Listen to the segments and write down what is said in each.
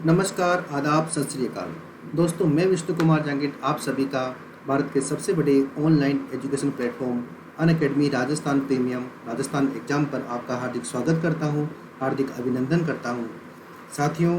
नमस्कार, आदाब, सत श्री अकाल। दोस्तों, मैं विष्णु कुमार जांगिड आप सभी का भारत के सबसे बड़े online education platform Unacademy Rajasthan premium Rajasthan exam पर आपका हार्दिक स्वागत करता हूं, हार्दिक अभिनंदन करता हूं। साथियों,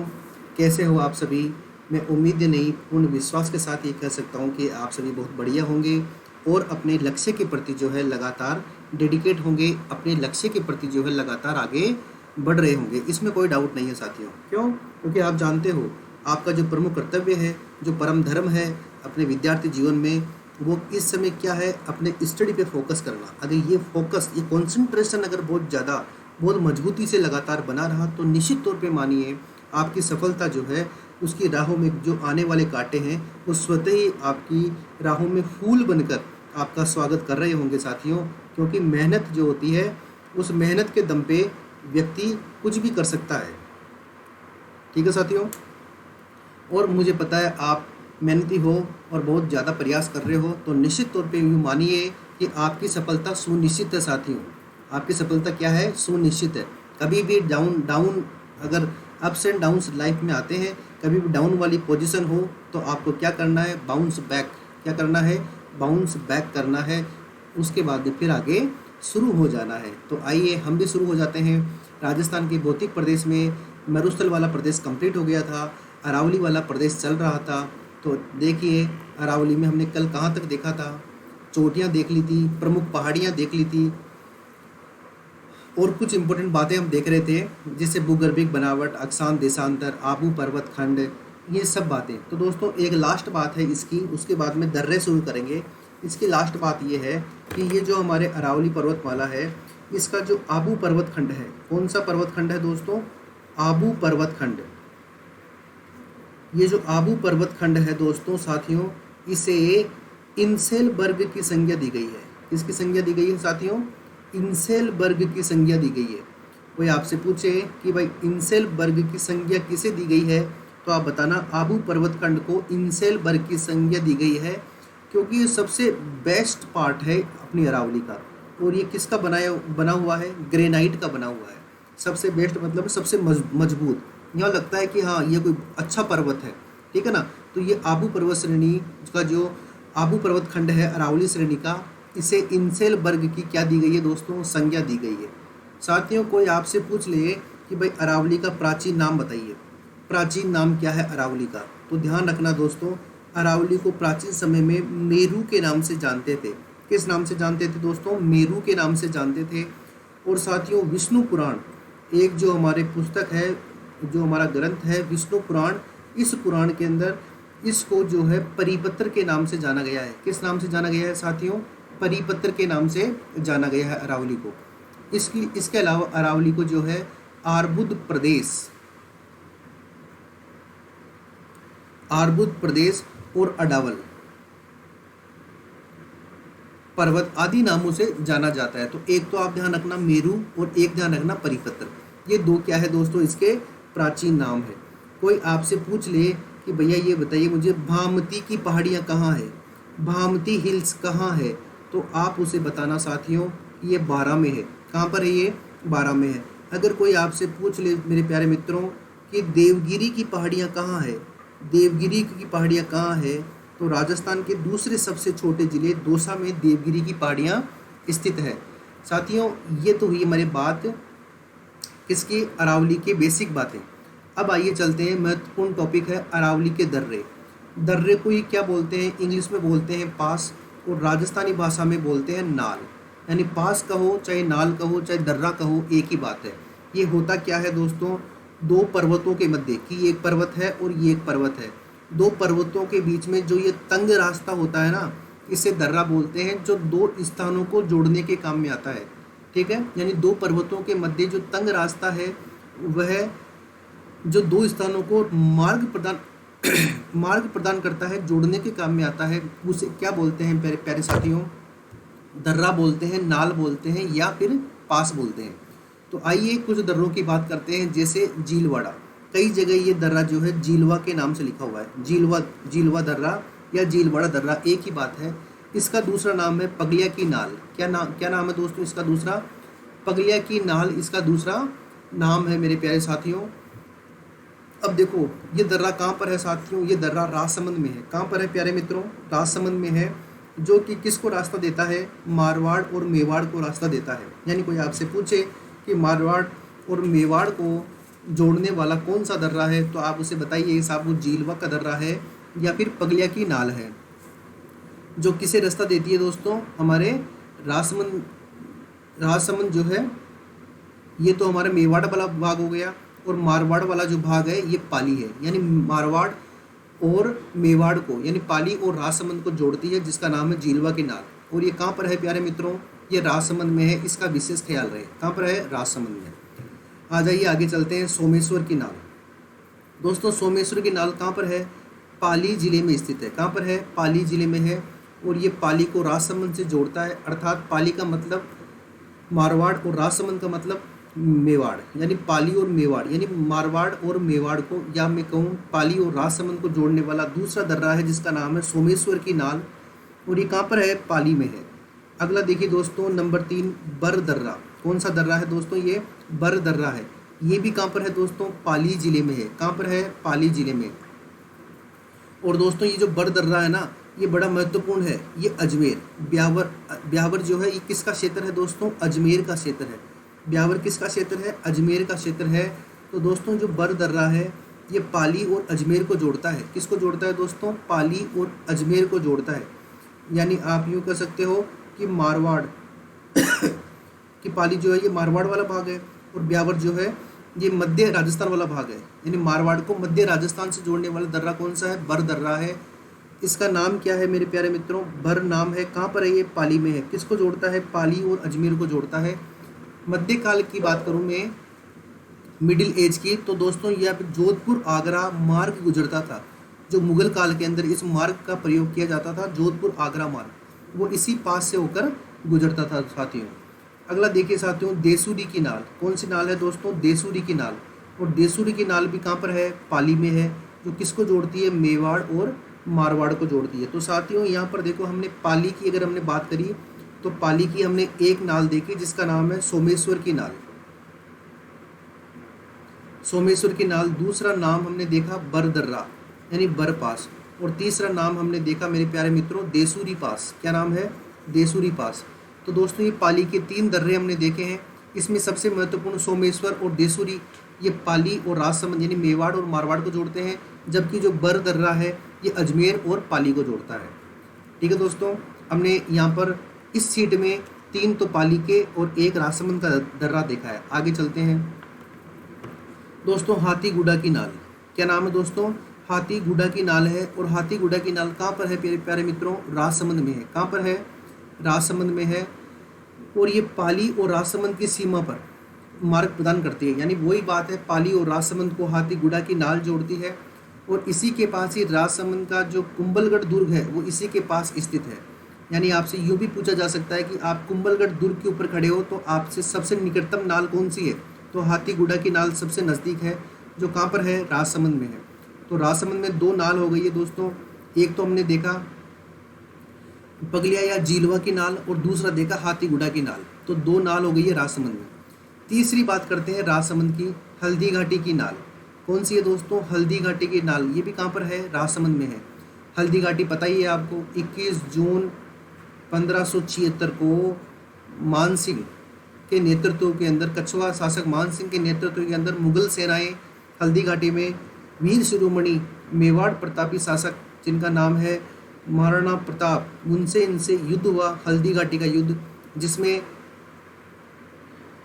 कैसे हो आप सभी? मैं उम्मीद नहीं, पूर्ण विश्वास के साथ ये कह सकता हूं कि आप सभी बहुत बढ़िया होंगे और अपने लक्ष्य के प्रति जो है लगातार डेडिकेट होंगे, अपने लक्ष्य के प्रति जो है लगातार आगे बढ़ रहे होंगे। इसमें कोई डाउट नहीं है साथियों। क्यों? क्योंकि आप जानते हो, आपका जो प्रमुख कर्तव्य है, जो परम धर्म है अपने विद्यार्थी जीवन में, वो इस समय क्या है? अपने स्टडी पे फोकस करना। अगर ये फोकस, ये कंसंट्रेशन अगर बहुत ज़्यादा, बहुत मजबूती से लगातार बना रहा तो निश्चित तौर पे मानिए आपकी सफलता जो है, उसकी राहों में जो आने वाले कांटे हैं वो स्वतः ही आपकी राहों में फूल बनकर आपका स्वागत कर रहे होंगे साथियों। क्योंकि मेहनत जो होती है, उस मेहनत के दम पे व्यक्ति कुछ भी कर सकता है। ठीक है साथियों? और मुझे पता है आप मेहनती हो और बहुत ज़्यादा प्रयास कर रहे हो, तो निश्चित तौर पे यूँ मानिए कि आपकी सफलता सुनिश्चित है साथियों। आपकी सफलता क्या है? सुनिश्चित है। कभी भी डाउन डाउन अगर अप्स एंड डाउन्स लाइफ में आते हैं, कभी भी डाउन वाली पोजीशन हो, तो आपको क्या करना है? Bounce back. क्या करना है? बाउंस बैक करना है। उसके बाद फिर आगे शुरू हो जाना है। तो आइए हम भी शुरू हो जाते हैं। राजस्थान के भौतिक प्रदेश में मरुस्थल वाला प्रदेश कंप्लीट हो गया था, अरावली वाला प्रदेश चल रहा था। तो देखिए, अरावली में हमने कल कहाँ तक देखा था? चोटियाँ देख ली थी, प्रमुख पहाड़ियाँ देख ली थी और कुछ इंपॉर्टेंट बातें हम देख रहे थे, जैसे भूगर्भिक बनावट, अक्षांश देशांतर, आबू पर्वत खंड, ये सब बातें। तो दोस्तों, एक लास्ट बात है इसकी, उसके बाद में दर्रे शुरू करेंगे। इसकी लास्ट बात ये है कि ये जो हमारे अरावली पर्वतमाला है, इसका जो आबू पर्वत खंड है, कौन सा पर्वत खंड है दोस्तों? आबू पर्वत खंड। ये जो आबू पर्वत खंड है दोस्तों, साथियों, इसे इंसेलबर्ग की संज्ञा दी गई है। किसकी संज्ञा दी गई है साथियों? इंसेलबर्ग की संज्ञा दी गई है। कोई आपसे पूछे कि भाई इंसेलबर्ग की संज्ञा किसे दी गई है, तो आप बताना आबू पर्वत खंड को इंसेलबर्ग की संज्ञा दी गई है, क्योंकि ये सबसे बेस्ट पार्ट है अपनी अरावली का। और ये किसका बना हुआ है? ग्रेनाइट का बना हुआ है। सबसे बेस्ट मतलब सबसे मजबूत। यहाँ लगता है कि हाँ, ये कोई अच्छा पर्वत है। ठीक है ना? तो ये आबू पर्वत श्रेणी का जो आबू पर्वत खंड है अरावली श्रेणी का, इसे इंसेलबर्ग की क्या दी गई है दोस्तों? संज्ञा दी गई है। साथियों, कोई आपसे पूछ ले कि भाई अरावली का प्राचीन नाम बताइए, प्राचीन नाम क्या है अरावली का? तो ध्यान रखना दोस्तों, अरावली को प्राचीन समय में मेरू के नाम से जानते थे। किस नाम से जानते थे दोस्तों? मेरू के नाम से जानते थे। और साथियों, विष्णु पुराण, एक जो हमारे पुस्तक है, जो हमारा ग्रंथ है विष्णु पुराण, इस पुराण के अंदर इसको जो है परिपत्र के नाम से जाना गया है। किस नाम से जाना गया है साथियों? परिपत्र के नाम से जाना गया है अरावली को। इसके अलावा अरावली को जो है आर्बुद प्रदेश और अडावल पर्वत आदि नामों से जाना जाता है। तो एक तो आप ध्यान रखना मेरू, और एक ध्यान रखना परिपत्र। ये दो क्या है दोस्तों? इसके प्राचीन नाम है। कोई आपसे पूछ ले कि भैया ये बताइए मुझे, भामती की पहाड़ियाँ कहाँ है, भामती हिल्स कहाँ है, तो आप उसे बताना साथियों, ये 12 में है। कहाँ पर है ये? 12 में है। अगर कोई आपसे पूछ ले मेरे प्यारे मित्रों कि देवगिरी की पहाड़ियाँ कहाँ है, देवगिरी की पहाड़ियाँ कहाँ है, तो राजस्थान के दूसरे सबसे छोटे जिले दौसा में देवगिरी की पहाड़ियाँ स्थित है। साथियों, ये तो हुई हमारी बात किसकी? अरावली के बेसिक बातें। अब आइए चलते हैं, महत्वपूर्ण टॉपिक है अरावली के दर्रे। दर्रे को ये क्या बोलते हैं? इंग्लिश में बोलते हैं पास, और राजस्थानी भाषा में बोलते हैं नाल। यानी पास कहो चाहे नाल कहो चाहे दर्रा कहो, एक ही बात है। ये होता क्या है दोस्तों? दो पर्वतों के मध्य, कि एक पर्वत है और ये एक पर्वत है, दो पर्वतों के बीच में जो ये तंग रास्ता होता है ना, इसे दर्रा बोलते हैं, जो दो स्थानों को जोड़ने के काम में आता है। ठीक है? यानी दो पर्वतों के मध्य जो तंग रास्ता है, वह जो दो स्थानों को मार्ग प्रदान करता है, जोड़ने के काम में आता है, उसे क्या बोलते हैं प्यारे प्यारे साथियों? दर्रा बोलते हैं, नाल बोलते हैं, या फिर पास बोलते हैं। तो आइए कुछ दर्रों की बात करते हैं, जैसे जीलवाड़ा। कई जगह ये दर्रा जो है जीलवा के नाम से लिखा हुआ है। जीलवा दर्रा या जीलवाड़ा दर्रा एक ही बात है। इसका दूसरा नाम है पगलिया की नाल। क्या नाम है दोस्तों इसका दूसरा? पगलिया की नाल इसका दूसरा नाम है मेरे प्यारे साथियों। अब देखो ये दर्रा कहाँ पर है साथियों, ये दर्रा राजसमंद में है। कहाँ पर है प्यारे मित्रों, राजसमंद में है, जो कि किसको रास्ता देता है, मारवाड़ और मेवाड़ को रास्ता देता है। यानी कोई आपसे पूछे कि मारवाड़ और मेवाड़ को जोड़ने वाला कौन सा दर्रा है, तो आप उसे बताइए साहब वो झीलवा का दर्रा है या फिर पगलिया की नाल है, जो किसे रास्ता देती है दोस्तों, हमारे राजसमंद। राजसमंद जो है ये तो हमारा मेवाड़ वाला भाग हो गया, और मारवाड़ वाला जो भाग है ये पाली है। यानी मारवाड़ और मेवाड़ को, यानी पाली और राजसमंद को जोड़ती है, जिसका नाम है झीलवा की नाल। और ये कहाँ पर है प्यारे मित्रों, ये राजसमंद में है। इसका विशेष ख्याल रहे, कहाँ पर है, राजसमंद में। आ जाइए आगे चलते हैं, सोमेश्वर की नाल। दोस्तों सोमेश्वर की नाल कहाँ पर है, पाली जिले में स्थित है। कहाँ पर है, पाली जिले में है। और ये पाली को राजसमंद से जोड़ता है, अर्थात पाली का मतलब मारवाड़ और राजसमंद का मतलब मेवाड़, यानी पाली और मेवाड़, यानी मारवाड़ और मेवाड़ को, या मैं कहूँ पाली और राजसमंद को जोड़ने वाला दूसरा दर्रा है, जिसका नाम है सोमेश्वर की नाल। और ये कहाँ पर है, पाली में है। अगला देखिए दोस्तों, नंबर 3 बर दर्रा। कौन सा दर्रा है दोस्तों, ये बर दर्रा है। ये भी कहाँ पर है दोस्तों, पाली जिले में है। कहाँ पर है, पाली जिले में। और दोस्तों ये जो बर दर्रा है ना, ये बड़ा महत्वपूर्ण है। ये अजमेर ब्यावर, ब्यावर जो है ये किसका क्षेत्र है दोस्तों, अजमेर का क्षेत्र है। ब्यावर किसका क्षेत्र है, अजमेर का क्षेत्र है। तो दोस्तों जो बर दर्रा है ये पाली और अजमेर को जोड़ता है। किसको जोड़ता है दोस्तों, पाली और अजमेर को जोड़ता है। यानी आप यूँ कह सकते हो कि मारवाड़ कि पाली जो है ये मारवाड़ वाला भाग है, और ब्यावर जो है ये मध्य राजस्थान वाला भाग है। यानी मारवाड़ को मध्य राजस्थान से जोड़ने वाला दर्रा कौन सा है, बर दर्रा है। इसका नाम क्या है मेरे प्यारे मित्रों, बर नाम है। कहाँ पर है, ये पाली में है। किसको जोड़ता है, पाली और अजमेर को जोड़ता है। मध्यकाल की बात करूँ मैं, मिडिल एज की, तो दोस्तों यहाँ पे जोधपुर आगरा मार्ग गुजरता था। जो मुगल काल के अंदर इस मार्ग का प्रयोग किया जाता था, जोधपुर आगरा मार्ग, वो इसी पास से होकर गुजरता था साथियों। अगला देखिए साथियों, देसूरी की नाल। कौन सी नाल है दोस्तों, देसूरी की नाल। और देसूरी की नाल भी कहाँ पर है, पाली में है, जो किसको जोड़ती है, मेवाड़ और मारवाड़ को जोड़ती है। तो साथियों यहाँ पर देखो, हमने पाली की अगर हमने बात करी, तो पाली की हमने एक नाल देखी जिसका नाम है सोमेश्वर की नाल, सोमेश्वर की नाल। दूसरा नाम हमने देखा बर दर्रा, यानी बर पास। और तीसरा नाम हमने देखा मेरे प्यारे मित्रों, देसूरी पास। क्या नाम है, देसूरी पास। तो दोस्तों ये पाली के 3 दर्रे हमने देखे हैं। इसमें सबसे महत्वपूर्ण सोमेश्वर और देसूरी, ये पाली और राजसमंद यानी मेवाड़ और मारवाड़ को जोड़ते हैं, जबकि जो बर दर्रा है ये अजमेर और पाली को जोड़ता है। ठीक है दोस्तों, हमने यहाँ पर इस सीट में 3 तो पाली के और 1 राजसमंद का दर्रा देखा है। आगे चलते हैं दोस्तों, हाथीगुड़ा की नाल। क्या नाम है दोस्तों, हाथीगुड़ा की नाल है। और हाथीगुड़ा की नाल कहाँ पर है प्यारे प्यारे मित्रों, राजसमंद में है। कहाँ पर है, राजसमंद में है। और ये पाली और राजसमंद की सीमा पर मार्ग प्रदान करती है। यानी वही बात है, पाली और राजसमंद को हाथीगुड़ा की नाल जोड़ती है। और इसी के पास ही राजसमंद का जो कुंभलगढ़ दुर्ग है वो इसी के पास स्थित है। यानी आपसे यूँ भी पूछा जा सकता है कि आप कुंभलगढ़ दुर्ग के ऊपर खड़े हो तो आपसे सबसे निकटतम नाल कौन सी है, तो हाथीगुड़ा की नाल सबसे नज़दीक है, जो कहाँ पर है, राजसमंद में है। तो राजसमंद में 2 नाल हो गई है दोस्तों। एक तो हमने देखा पगलिया या झीलवा की नाल, और दूसरा देखा हाथीगुड़ा की नाल। तो 2 नाल हो गई है राजसमंद में। तीसरी बात करते हैं राजसमंद की, हल्दी घाटी की नाल। कौन सी है दोस्तों, हल्दी घाटी की नाल। ये भी कहाँ पर है, राजसमंद में है। हल्दी घाटी पता ही है आपको, 21 जून 1576 को मानसिंह के नेतृत्व के अंदर, कछवा शासक मानसिंह के नेतृत्व के अंदर मुगल सेनाएं हल्दी घाटी में वीर शिरोमणि मेवाड़ प्रतापी शासक जिनका नाम है महाराणा प्रताप, उनसे इनसे युद्ध हुआ, हल्दी घाटी का युद्ध, जिसमें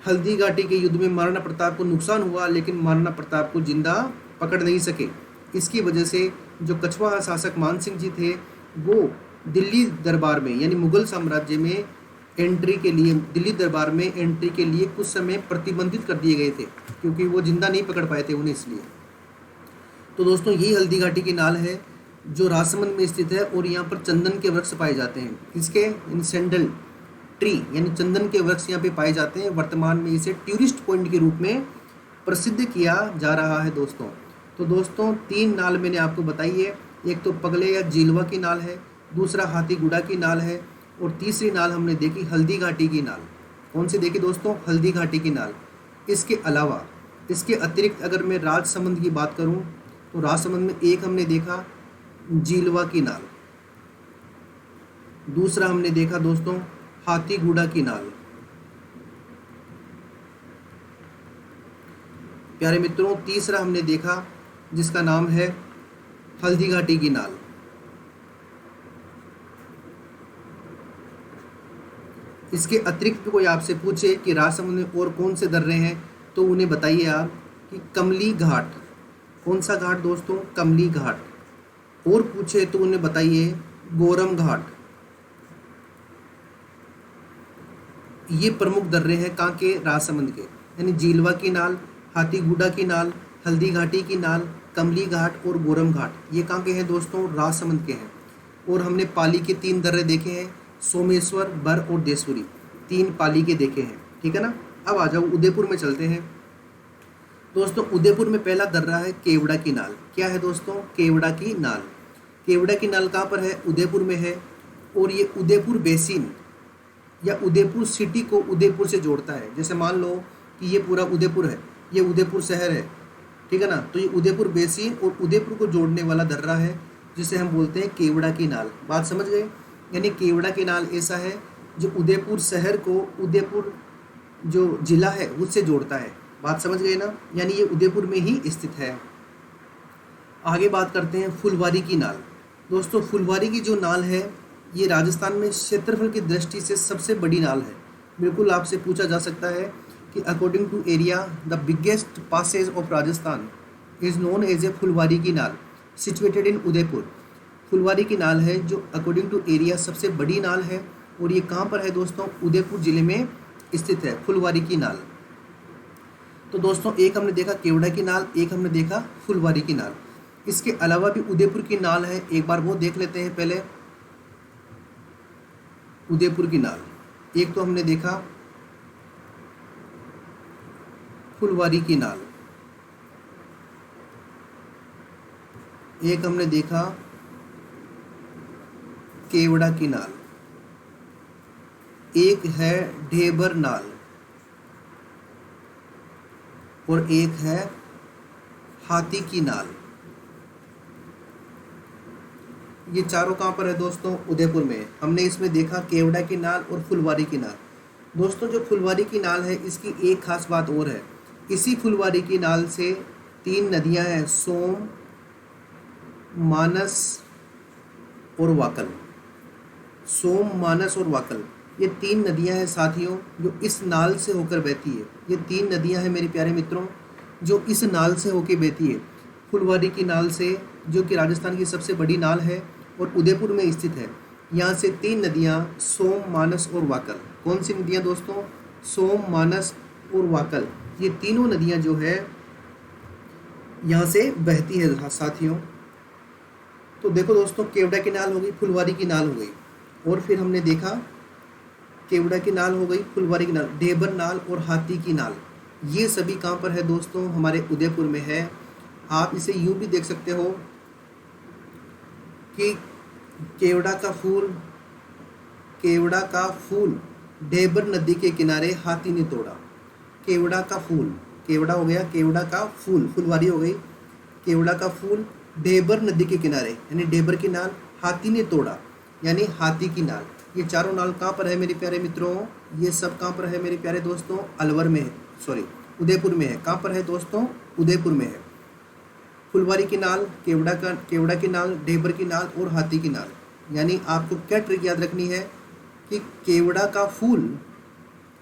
हल्दी घाटी के युद्ध में महाराणा प्रताप को नुकसान हुआ, लेकिन महाराणा प्रताप को जिंदा पकड़ नहीं सके। इसकी वजह से जो कछवा शासक मानसिंह जी थे वो दिल्ली दरबार में, यानी मुगल साम्राज्य में एंट्री के लिए, दिल्ली दरबार में एंट्री के लिए कुछ समय प्रतिबंधित कर दिए गए थे, क्योंकि वो जिंदा नहीं पकड़ पाए थे उन्हें, इसलिए। तो दोस्तों यही हल्दी घाटी की नाल है जो राजसमंद में स्थित है। और यहाँ पर चंदन के वृक्ष पाए जाते हैं। किसके, इन सैंडल ट्री यानी चंदन के वृक्ष यहाँ पे पाए जाते हैं। वर्तमान में इसे टूरिस्ट पॉइंट के रूप में प्रसिद्ध किया जा रहा है दोस्तों। तो दोस्तों 3 नाल मैंने आपको बताई है। एक तो पगले या झीलवा की नाल है, दूसरा हाथीगुड़ा की नाल है, और तीसरी नाल हमने देखी हल्दी घाटी की नाल। कौन सी देखी दोस्तों, हल्दी घाटी की नाल। इसके अलावा इसके अतिरिक्त अगर मैं राजसमंद की बात करूं तो राजसमंद में एक हमने देखा झीलवा की नाल, दूसरा हमने देखा दोस्तों हाथीगुड़ा की नाल। प्यारे मित्रों, तीसरा हमने देखा जिसका नाम है हल्दी घाटी की नाल। इसके अतिरिक्त भी कोई आपसे पूछे कि राजसमंद में और कौन से दर्रे हैं तो उन्हें बताइए आप कि कमली घाट। कौन सा घाट दोस्तों? कमली घाट। और पूछे तो उन्हें बताइए गोरम घाट। ये प्रमुख दर्रे हैं कहाँ के? राजसमंद के, यानी झीलवा की नाल, हाथीगुड़ा की नाल, हल्दी घाटी की नाल, कमली घाट और गोरम घाट। ये कहाँ के हैं दोस्तों? राजसमंद के हैं। और हमने पाली के 3 दर्रे देखे हैं, सोमेश्वर, बर और देशपुरी, 3 पाली के देखे हैं। ठीक है ना। अब आ जाओ उदयपुर में चलते हैं दोस्तों। उदयपुर में पहला दर्रा है केवड़ा की नाल। क्या है दोस्तों? केवड़ा की नाल। केवड़ा की नाल कहाँ पर है? उदयपुर में है। और ये उदयपुर बेसिन या उदयपुर सिटी को उदयपुर से जोड़ता है। जैसे मान लो कि ये पूरा उदयपुर है, ये उदयपुर शहर है, ठीक है ना। तो ये उदयपुर बेसिन और उदयपुर को जोड़ने वाला दर्रा है जिसे हम बोलते हैं केवड़ा की नाल। बात समझ गए? यानी केवड़ा की नाल ऐसा है जो उदयपुर शहर को उदयपुर जो जिला है उससे जोड़ता है। बात समझ गए ना। यानी ये उदयपुर में ही स्थित है। आगे बात करते हैं फुलवारी की नाल। दोस्तों फुलवारी की जो नाल है ये राजस्थान में क्षेत्रफल की दृष्टि से सबसे बड़ी नाल है। बिल्कुल आपसे पूछा जा सकता है कि according to area the biggest passage of Rajasthan is known as a Phulwari ki Nal situated in Udaipur. फुलवारी की नाल है जो अकॉर्डिंग टू एरिया सबसे बड़ी नाल है और ये कहाँ पर है दोस्तों? उदयपुर जिले में स्थित है फुलवारी की नाल। तो दोस्तों एक हमने देखा केवड़ा की नाल, एक हमने देखा फुलवारी की नाल। इसके अलावा भी उदयपुर की नाल है, एक बार वो देख लेते हैं पहले। उदयपुर की नाल एक तो हमने देखा फुलवारी की नाल, एक हमने देखा केवड़ा की नाल, एक है ढेबर नाल और एक है हाथी की नाल। ये चारों कहाँ पर है दोस्तों? उदयपुर में। हमने इसमें देखा केवड़ा की नाल और फुलवारी की नाल। दोस्तों जो फुलवारी की नाल है इसकी एक खास बात और है। इसी फुलवारी की नाल से 3 नदियां हैं, सोम, मानस और वाकल। सोम, मानस और वाकल, ये 3 नदियां हैं साथियों जो इस नाल से होकर बहती है। ये 3 नदियां हैं मेरे प्यारे मित्रों जो इस नाल से होकर बहती है। फुलवारी की नाल से, जो कि राजस्थान की सबसे बड़ी नाल है और उदयपुर में स्थित है। यहाँ से 3 नदियाँ सोम, मानस और वाकल। कौन सी नदियाँ दोस्तों? सोम, मानस और वाकल। ये तीनों नदियाँ जो है यहाँ से बहती है साथियों। तो देखो दोस्तों केवड़ा की नाल हो गई, फुलवारी की नाल हो गई और फिर हमने देखा केवड़ा की नाल हो गई, फुलवारी की नाल, ढेबर नाल और हाथी की नाल। ये सभी कहाँ पर है दोस्तों? हमारे उदयपुर में है। आप इसे यूँ भी देख सकते हो कि केवड़ा का फूल ढेबर नदी के किनारे हाथी ने तोड़ा। केवड़ा का फूल, केवड़ा हो गया, केवड़ा का फूल, फुलवारी हो गई, केवड़ा का फूल ढेबर नदी के किनारे यानी ढेबर की नाल, हाथी ने तोड़ा यानी हाथी की नाल। ये चारों नाल कहाँ पर है मेरे प्यारे मित्रों? ये सब कहाँ पर है मेरे प्यारे दोस्तों? अलवर में है, सॉरी उदयपुर में है। कहाँ पर है दोस्तों? उदयपुर में है। फुलवारी की नाल, केवड़ा की नाल, ढेबर की नाल और हाथी की नाल। यानी आपको क्या ट्रिक याद रखनी है कि केवड़ा का फूल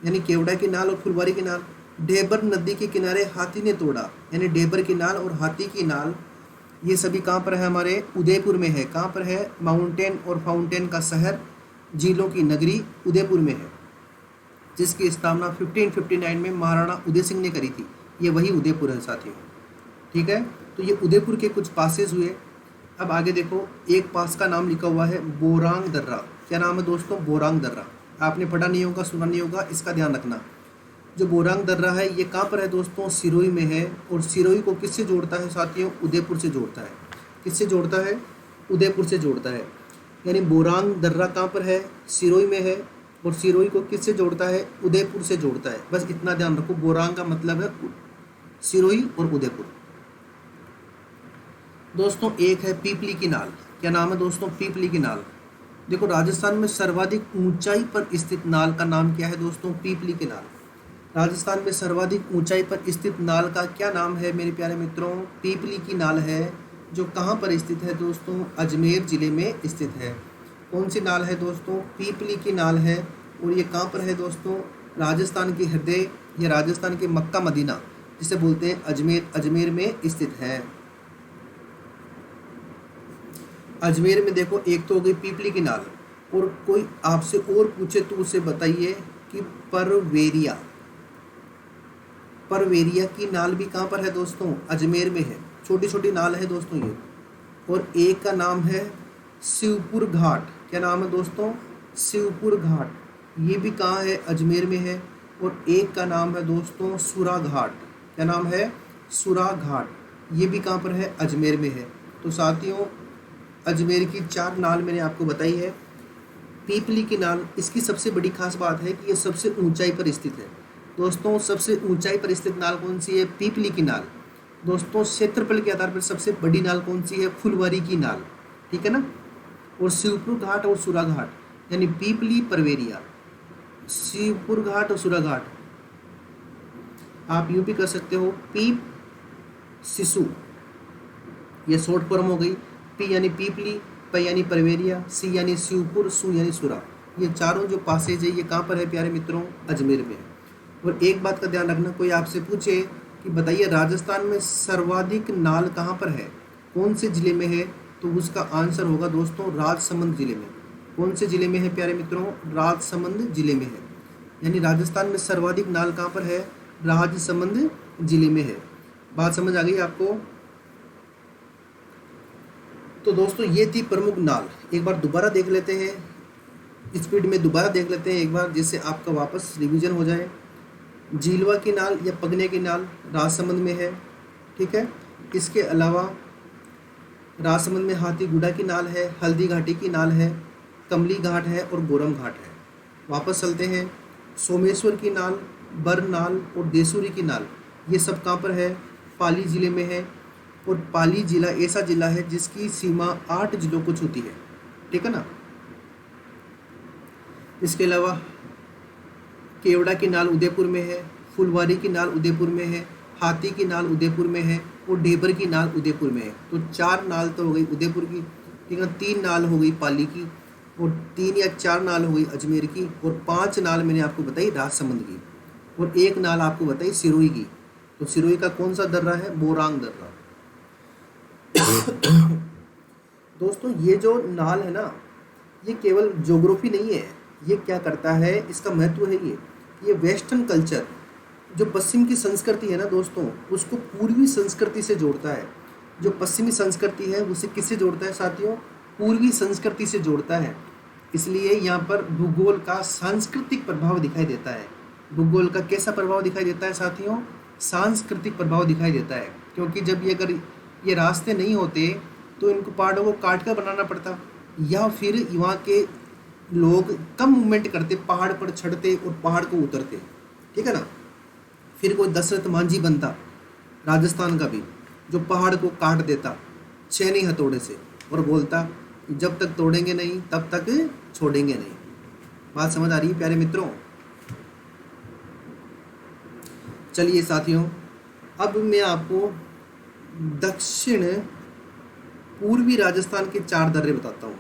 यानी केवड़ा की नाल और फुलवारी की नाल, ढेबर नदी के किनारे हाथी ने तोड़ा यानी ढेबर की नाल और हाथी की नाल, ये सभी कहाँ पर है? हमारे उदयपुर में है। कहाँ पर है? माउंटेन और फाउंटेन का शहर, झीलों की नगरी उदयपुर में है, जिसकी स्थापना 1559 में महाराणा उदय सिंह ने करी थी। ये वही उदयपुर है साथियों। ठीक है, तो ये उदयपुर के कुछ पासेस हुए। अब आगे देखो, एक पास का नाम लिखा हुआ है बोरांग दर्रा। क्या नाम है दोस्तों? बोरांग दर्रा। आपने पढ़ा नहीं होगा, सुना नहीं होगा, इसका ध्यान रखना। जो बोरांग दर्रा है ये कहाँ पर है दोस्तों? सिरोही में है। और सिरोही को किससे जोड़ता है साथियों? उदयपुर से जोड़ता है। किससे जोड़ता है? उदयपुर से जोड़ता है। यानी बोरांग दर्रा कहाँ पर है? सिरोही में है। और सिरोही को किससे जोड़ता है? उदयपुर से जोड़ता है। बस इतना ध्यान रखो। बोरांग का मतलब है सिरोही और उदयपुर। दोस्तों एक है पीपली की नाल। क्या नाम है दोस्तों? पीपली की नाल। देखो राजस्थान में सर्वाधिक ऊंचाई पर स्थित नाल का नाम क्या है दोस्तों? पीपली की नाल। राजस्थान में सर्वाधिक ऊंचाई पर स्थित नाल का क्या नाम है मेरे प्यारे मित्रों? पीपली की नाल है, जो कहाँ पर स्थित है दोस्तों? अजमेर जिले में स्थित है। कौन सी नाल है दोस्तों? पीपली की नाल है। और ये कहाँ पर है दोस्तों? राजस्थान के हृदय या राजस्थान के मक्का मदीना जिसे बोलते हैं अजमेर, अजमेर में स्थित है। अजमेर में देखो एक तो हो गई पीपली की नाल, और कोई आपसे और पूछे तो उसे बताइए कि परवेरिया, परवेरिया की नाल भी कहाँ पर है दोस्तों? अजमेर में है। छोटी छोटी नाल है दोस्तों ये। और एक का नाम है शिवपुर घाट। क्या नाम है दोस्तों? शिवपुर घाट। ये भी कहाँ है? अजमेर में है। और एक का नाम है दोस्तों सुरा घाट। क्या नाम है? सुरा घाट। ये भी कहाँ पर है? अजमेर में है। तो साथियों अजमेर की 4 नाल मैंने आपको बताई है। पीपली की नाल, इसकी सबसे बड़ी खास बात है कि ये सबसे ऊंचाई पर स्थित है। दोस्तों सबसे ऊंचाई पर स्थित नाल कौन सी है? पीपली की नाल। दोस्तों क्षेत्रफल के आधार पर सबसे बड़ी नाल कौन सी है? फुलवारी की नाल। ठीक है ना। और शिवपुर घाट और सुरा घाट यानी पीपली, परवेरिया, शिवपुर घाट और सुरा घाट। आप यूं भी कर सकते हो, पीप सिसु, ये शॉर्ट फॉर्म हो गई। पी यानी पीपली, प यानी परवेरिया, सी यानी शिवपुर, सु यानी सुरा। ये चारों जो पासेज है ये कहाँ पर है प्यारे मित्रों? अजमेर में है। और एक बात का ध्यान रखना, कोई आपसे पूछे कि बताइए राजस्थान में सर्वाधिक नाल कहाँ पर है, कौन से जिले में है, तो उसका आंसर होगा दोस्तों राजसमंद जिले में। कौन से जिले में है प्यारे मित्रों? राजसमंद जिले में है। यानी राजस्थान में सर्वाधिक नाल कहाँ पर है? राजसमंद जिले में है। बात समझ आ गई आपको? तो दोस्तों ये थी प्रमुख नाल। एक बार दोबारा देख लेते हैं, स्पीड में दोबारा देख लेते हैं एक बार, जिससे आपका वापस रिवीजन हो जाए। झीलवा की नाल या पगने की नाल राजसमंद में है। ठीक है। इसके अलावा राजसमंद में हाथीगुड़ा की नाल है, हल्दी घाटी की नाल है, कमली घाट है और गोरम घाट है। वापस चलते हैं। सोमेश्वर की नाल, बरनाल और देसूरी की नाल, ये सब कहाँ पर है? पाली जिले में है। और पाली जिला ऐसा जिला है जिसकी सीमा 8 जिलों को छूती है। ठीक है ना। इसके अलावा केवड़ा की नाल उदयपुर में है, फुलवारी की नाल उदयपुर में है, हाथी की नाल उदयपुर में है और ढेबर की नाल उदयपुर में है। तो 4 नाल तो हो गई उदयपुर की, ठीक है। 3 नाल हो गई पाली की, और 3 या 4 नाल हो गई अजमेर की, और 5 नाल मैंने आपको बताई राजसमंद की, और 1 नाल आपको बताई सिरोही की। तो सिरोही का कौन सा दर्रा है? बोरांग दर्रा। दोस्तों ये जो नाल है ना, ये केवल ज्योग्राफी नहीं है। ये क्या करता है, इसका महत्व है ये वेस्टर्न कल्चर, जो पश्चिम की संस्कृति है ना दोस्तों, उसको पूर्वी संस्कृति से जोड़ता है। जो पश्चिमी संस्कृति है उसे किससे जोड़ता है साथियों? पूर्वी संस्कृति से जोड़ता है। इसलिए यहाँ पर भूगोल का सांस्कृतिक प्रभाव दिखाई देता है। भूगोल का कैसा प्रभाव दिखाई देता है साथियों? सांस्कृतिक प्रभाव दिखाई देता है। क्योंकि जब ये अगर ये रास्ते नहीं होते तो इनको पहाड़ों को काट कर बनाना पड़ता, या फिर वहाँ के लोग कम मूवमेंट करते, पहाड़ पर चढ़ते और पहाड़ को उतरते। ठीक है ना। फिर कोई दशरथ मांझी बनता राजस्थान का भी, जो पहाड़ को काट देता छेनी हथौड़े से और बोलता जब तक तोड़ेंगे नहीं तब तक छोड़ेंगे नहीं। बात समझ आ रही है प्यारे मित्रों? चलिए साथियों, अब मैं आपको दक्षिण पूर्वी राजस्थान के 4 दर्रे बताता हूँ।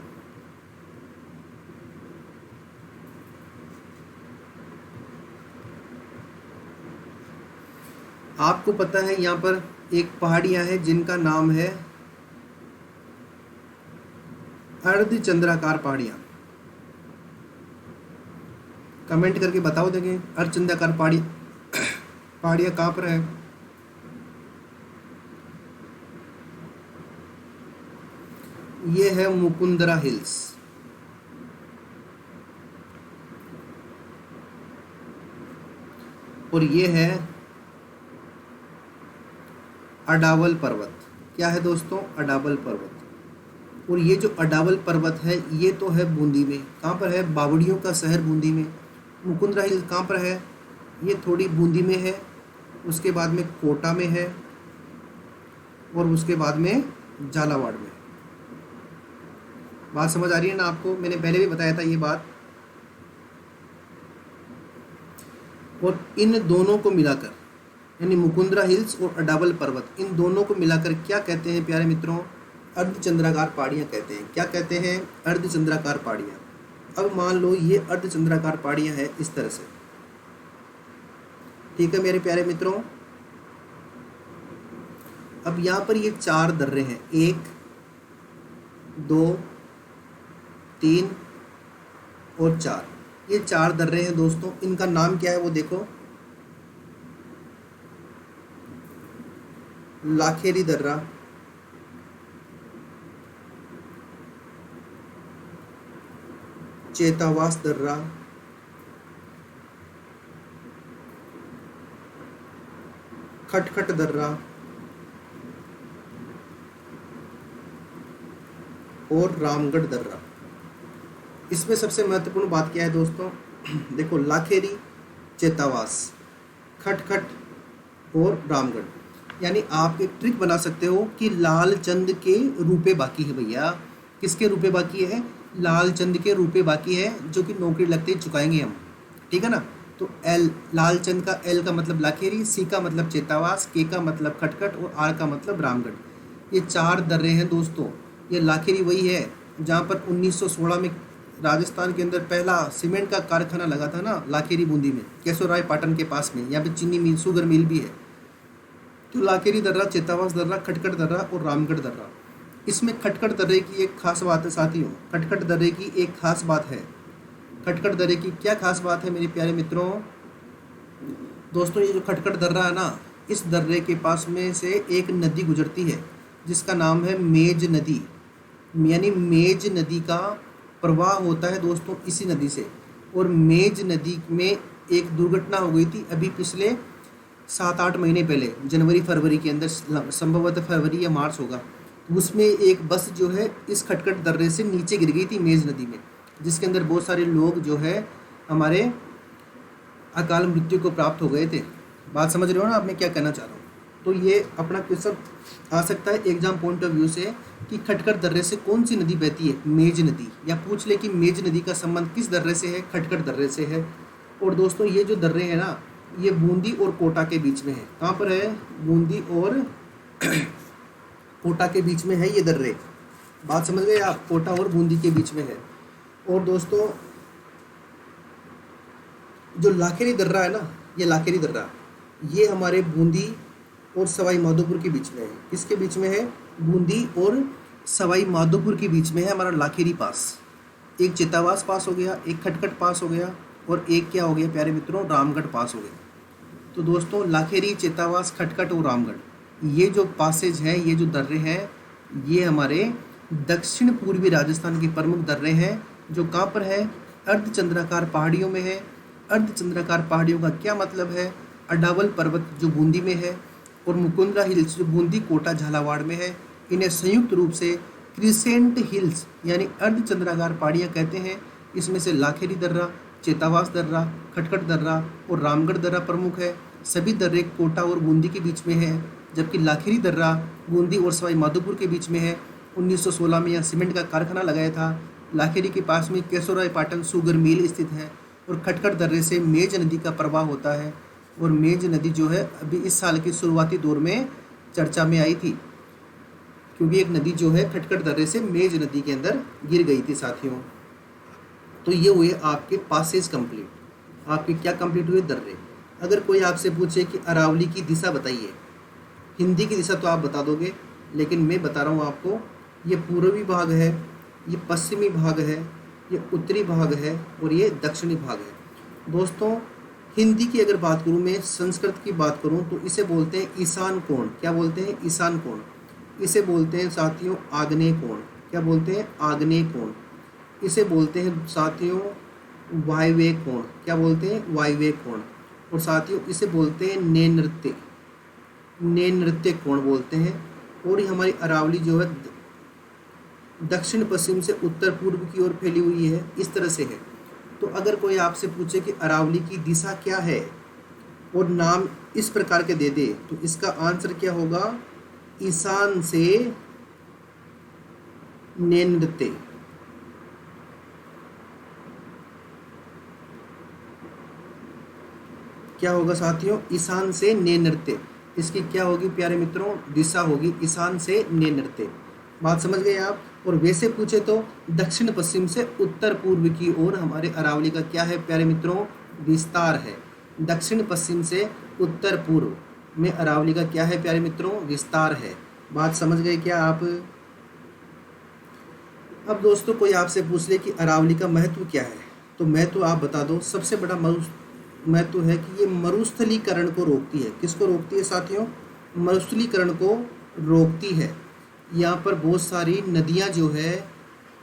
आपको पता है यहाँ पर एक पहाड़ियाँ हैं जिनका नाम है अर्धचंद्राकार पहाड़ियाँ। कमेंट करके बताओ देंगे अर्धचंद्राकार पहाड़ियाँ कहाँ पर है? ये है मुकुंदरा हिल्स। और ये है अडावल पर्वत। क्या है दोस्तों? अडावल पर्वत। और ये जो अडावल पर्वत है ये तो है बूंदी में। कहाँ पर है? बावड़ियों का शहर बूंदी में। मुकुंदरा हिल्स कहाँ पर है? ये थोड़ी बूंदी में है। उसके बाद में कोटा में है और उसके बाद में झालावाड़ में। बात समझ आ रही है ना आपको? मैंने पहले भी बताया था ये बात। और इन दोनों को मिलाकर यानी मुकुंदरा हिल्स और अडाबल पर्वत, इन दोनों को मिलाकर क्या कहते हैं प्यारे मित्रों? अर्धचंद्राकार पहाड़ियाँ कहते हैं। क्या कहते हैं? अर्धचंद्राकार पहाड़ियाँ। अब मान लो ये अर्धचंद्राकार पहाड़ियाँ हैं इस तरह से, ठीक है मेरे प्यारे मित्रों। अब यहाँ पर ये 4 दर्रे हैं, 1 2 3 और 4। ये 4 दर्रे हैं दोस्तों। इनका नाम क्या है वो देखो। लाखेरी दर्रा, चेतावास दर्रा, खटखट दर्रा और रामगढ़ दर्रा। इसमें सबसे महत्वपूर्ण बात क्या है दोस्तों? देखो, लाखेरी, चेतावास, खटखट और रामगढ़। यानी आप एक ट्रिक बना सकते हो कि लालचंद के रुपए बाकी है भैया। किसके रुपए बाकी है? लालचंद के रुपए बाकी है, जो कि नौकरी लगते ही चुकाएंगे हम, ठीक है ना। तो एल, लालचंद का एल का मतलब लाखेरी, सी का मतलब चेतावास, के का मतलब खटखट और आर का मतलब रामगढ़। ये 4 दर्रे हैं दोस्तों। ये लाखेरी वही है जहाँ पर 1916 में राजस्थान के अंदर पहला सीमेंट का कारखाना लगा था ना, लाखेरी बूंदी में, केशवराय पाटन के पास में। यहाँ पे चीनी मिल, शुगर मिल भी है। तो लाखेरी दर्रा, चेतावास दर्रा, खटखट दर्रा और रामगढ़ दर्रा। इसमें खटखट दर्रे की एक खास बात है साथियों। खटखट दर्रे की एक खास बात है। खटखट दर्रे की क्या खास बात है मेरे प्यारे मित्रों? दोस्तों, ये जो खटखट दर्रा है ना, इस दर्रे के पास में से एक नदी गुजरती है जिसका नाम है मेज नदी। यानी मेज नदी का प्रवाह होता है दोस्तों इसी नदी से। और मेज नदी में एक दुर्घटना हो गई थी अभी पिछले 7-8 महीने पहले, जनवरी फरवरी के अंदर, संभवतः फरवरी या मार्च होगा। उसमें एक बस जो है इस खटखट दर्रे से नीचे गिर गई थी मेज नदी में, जिसके अंदर बहुत सारे लोग जो है हमारे अकाल मृत्यु को प्राप्त हो गए थे। बात समझ रहे हो ना आप मैं क्या कहना चाह रहा हूँ? तो ये अपना क्वेश्चन आ सकता है एग्जाम पॉइंट ऑफ व्यू से कि खटखट दर्रे से कौन सी नदी बहती है? मेज नदी। या पूछ ले कि मेज नदी का संबंध किस दर्रे से है? खटखट दर्रे से है। और दोस्तों, ये जो दर्रे हैं ना, ये बूंदी और कोटा के बीच में है। कहाँ पर है? बूंदी और कोटा के बीच में है ये दर्रे। बात समझ गए आप? कोटा और बूंदी के बीच में है। और दोस्तों, जो लाखेरी दर्रा है ना, ये लाखेरी दर्रा, ये हमारे बूंदी और सवाई माधोपुर के बीच में है। किसके बीच में है? बूंदी और सवाई माधोपुर के बीच में है हमारा लाखेरी पास। एक चेतावास पास हो गया, एक खटखट पास हो गया और एक क्या हो गया प्यारे मित्रों? रामगढ़ पास हो गया। तो दोस्तों, लाखेरी, चेतावास, खटखट और रामगढ़, ये जो पासेज हैं, ये जो दर्रे हैं, ये हमारे दक्षिण पूर्वी राजस्थान के प्रमुख दर्रे हैं। जो कहाँ पर है? अर्धचंद्राकार पहाड़ियों में है। अर्धचंद्राकार पहाड़ियों का क्या मतलब है? अडावल पर्वत जो बूंदी में है और मुकुंदरा हिल्स जो बूंदी, कोटा, झालावाड़ में है। इन्हें संयुक्त रूप से क्रिसेंट हिल्स यानी अर्धचंद्राकार पहाड़ियाँ कहते हैं। इसमें से लाखेरी दर्रा, चेतावास दर्रा, खटखट दर्रा और रामगढ़ दर्रा प्रमुख है। सभी दर्रे कोटा और बूंदी के बीच में है, जबकि लाखेरी दर्रा बूंदी और सवाई माधोपुर के बीच में है। 1916 में यहाँ सीमेंट का कारखाना लगाया था। लाखेरी के पास में केशवराय पाटन शुगर मिल स्थित है। और खटखट दर्रे से मेज नदी का प्रवाह होता है। और मेज नदी जो है अभी इस साल के शुरुआती दौर में चर्चा में आई थी, क्योंकि एक नदी जो है खटखट दर्रे से मेज नदी के अंदर गिर गई थी साथियों। तो ये हुए आपके पासेज कंप्लीट। आपके क्या कंप्लीट हुए? दर्रे। अगर कोई आपसे पूछे कि अरावली की दिशा बताइए, हिंदी की दिशा तो आप बता दोगे, लेकिन मैं बता रहा हूँ आपको, ये पूर्वी भाग है, ये पश्चिमी भाग है, ये उत्तरी भाग है और ये दक्षिणी भाग है। दोस्तों, हिंदी की अगर बात करूँ मैं, संस्कृत की बात करूँ तो इसे बोलते हैं ईशान कोण। क्या बोलते हैं? ईशान कोण। इसे बोलते हैं साथियों आग्नेय कोण। क्या बोलते हैं? आग्नेय कोण। इसे बोलते हैं साथियों वायव्य कोण। क्या बोलते हैं? वायव्य कोण। और साथियों इसे बोलते हैं नैऋत्य, नैऋत्य कोण बोलते हैं। और ये हमारी अरावली जो है दक्षिण पश्चिम से उत्तर पूर्व की ओर फैली हुई है, इस तरह से है। तो अगर कोई आपसे पूछे कि अरावली की दिशा क्या है, और नाम इस प्रकार के दे दे तो इसका आंसर क्या होगा? ईशान से नृत्य। क्या होगा साथियों? ईशान से नृत्य। इसकी क्या होगी प्यारे मित्रों? दिशा होगी ईशान से नृत्य। बात समझ गए आप? और वैसे पूछे तो दक्षिण पश्चिम से उत्तर पूर्व की ओर हमारे अरावली का क्या है प्यारे मित्रों? विस्तार है। दक्षिण पश्चिम से उत्तर पूर्व में अरावली का क्या है प्यारे मित्रों? विस्तार है। बात समझ गए क्या आप? अब दोस्तों कोई आपसे पूछ ले कि अरावली का महत्व क्या है, तो महत्व आप बता दो। सबसे बड़ा महत्व है कि ये मरुस्थलीकरण को रोकती है। किसको रोकती है साथियों? मरुस्थलीकरण को रोकती है। यहाँ पर बहुत सारी नदियाँ जो है,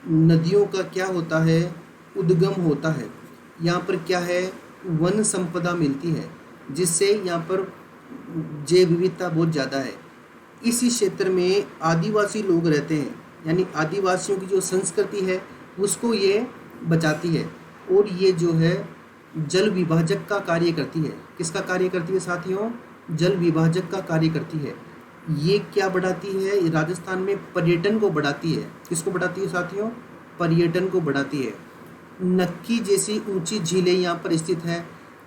नदियों का क्या होता है? उद्गम होता है। यहाँ पर क्या है? वन संपदा मिलती है, जिससे यहाँ पर जैव विविधता बहुत ज़्यादा है। इसी क्षेत्र में आदिवासी लोग रहते हैं, यानी आदिवासियों की जो संस्कृति है उसको ये बचाती है। और ये जो है जल विभाजक का कार्य करती है। किसका कार्य करती है साथियों? जल विभाजक का कार्य करती है। ये क्या बढ़ाती है? राजस्थान में पर्यटन को बढ़ाती है। किसको बढ़ाती है साथियों? पर्यटन को बढ़ाती है। नक्की जैसी ऊंची झीलें यहाँ पर स्थित है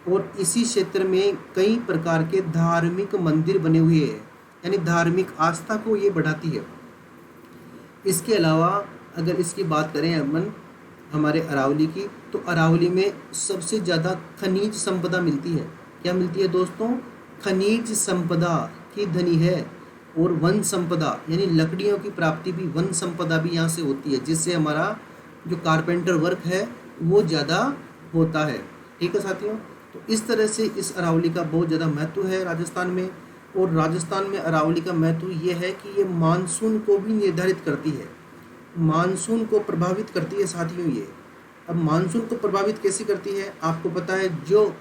और इसी क्षेत्र में कई प्रकार के धार्मिक मंदिर बने हुए हैं, यानी धार्मिक आस्था को ये बढ़ाती है। इसके अलावा अगर इसकी बात करें अपन हमारे अरावली की, तो अरावली में सबसे ज़्यादा खनिज संपदा मिलती है। क्या मिलती है दोस्तों? खनिज संपदा की धनी है। और वन संपदा यानी लकड़ियों की प्राप्ति भी, वन संपदा भी यहाँ से होती है, जिससे हमारा जो कारपेंटर वर्क है वो ज़्यादा होता है। ठीक है साथियों? तो इस तरह से इस अरावली का बहुत ज़्यादा महत्व है राजस्थान में। और राजस्थान में अरावली का महत्व ये है कि ये मानसून को भी निर्धारित करती है, मानसून को प्रभावित करती है साथियों ये। अब मानसून को प्रभावित कैसे करती है? आपको पता है, जो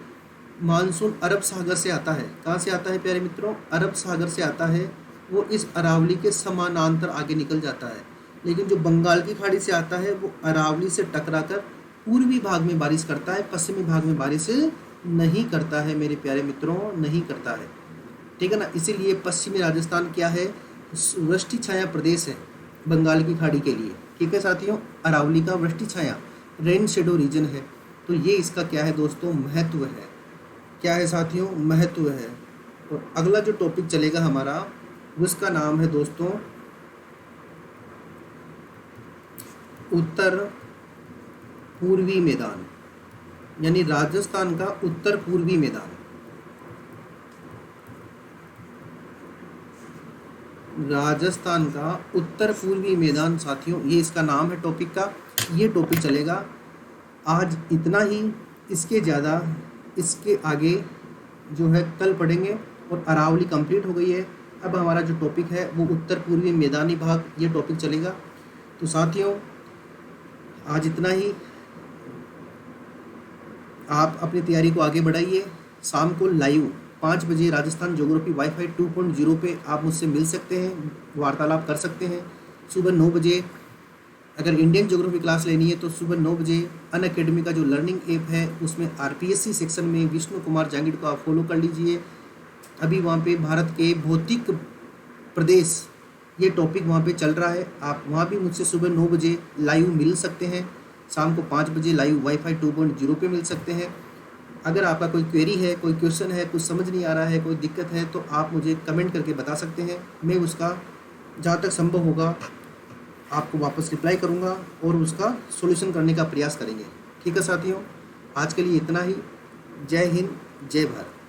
मानसून अरब सागर से आता है, कहाँ से आता है प्यारे मित्रों? अरब सागर से आता है। वो इस अरावली के समानांतर आगे निकल जाता है। लेकिन जो बंगाल की खाड़ी से आता है वो अरावली से टकराकर पूर्वी भाग में बारिश करता है, पश्चिमी भाग में बारिश नहीं करता है मेरे प्यारे मित्रों, नहीं करता है। ठीक है ना? इसीलिए पश्चिमी राजस्थान क्या है? वृष्टि छाया प्रदेश है बंगाल की खाड़ी के लिए। ठीक है साथियों? अरावली का वृष्टि छाया रेन शेडो रीजन है। तो ये इसका क्या है दोस्तों? महत्व है। क्या है साथियों? महत्व है। और अगला जो टॉपिक चलेगा हमारा, उसका नाम है दोस्तों उत्तर पूर्वी मैदान, यानी राजस्थान का उत्तर पूर्वी मैदान। राजस्थान का उत्तर पूर्वी मैदान साथियों, ये इसका नाम है टॉपिक का। ये टॉपिक चलेगा आज इतना ही। इसके ज़्यादा इसके आगे जो है कल पढ़ेंगे। और अरावली कंप्लीट हो गई है। अब हमारा जो टॉपिक है वो उत्तर पूर्वी मैदानी भाग, ये टॉपिक चलेगा। तो साथियों आज इतना ही। आप अपनी तैयारी को आगे बढ़ाइए। शाम को लाइव 5 बजे राजस्थान ज्योग्राफी वाईफाई 2.0 पे आप मुझसे मिल सकते हैं, वार्तालाप कर सकते हैं। सुबह 9 बजे अगर इंडियन ज्योग्राफी क्लास लेनी है तो सुबह 9 बजे अनअकैडमी का जो लर्निंग ऐप है उसमें आरपीएससी सेक्शन में विष्णु कुमार जांगिड़ को आप फॉलो कर लीजिए। अभी वहाँ पे भारत के भौतिक प्रदेश ये टॉपिक वहाँ पे चल रहा है। आप वहाँ भी मुझसे सुबह 9 बजे लाइव मिल सकते हैं। शाम को 5 बजे लाइव वाईफाई 2.0 पे मिल सकते हैं। अगर आपका कोई क्वेरी है, कोई क्वेश्चन है, कुछ समझ नहीं आ रहा है, कोई दिक्कत है, तो आप मुझे कमेंट करके बता सकते हैं। मैं उसका जहाँ तक संभव होगा आपको वापस रिप्लाई करूँगा और उसका सॉल्यूशन करने का प्रयास करेंगे। ठीक है साथियों, आज के लिए इतना ही। जय हिंद, जय भारत।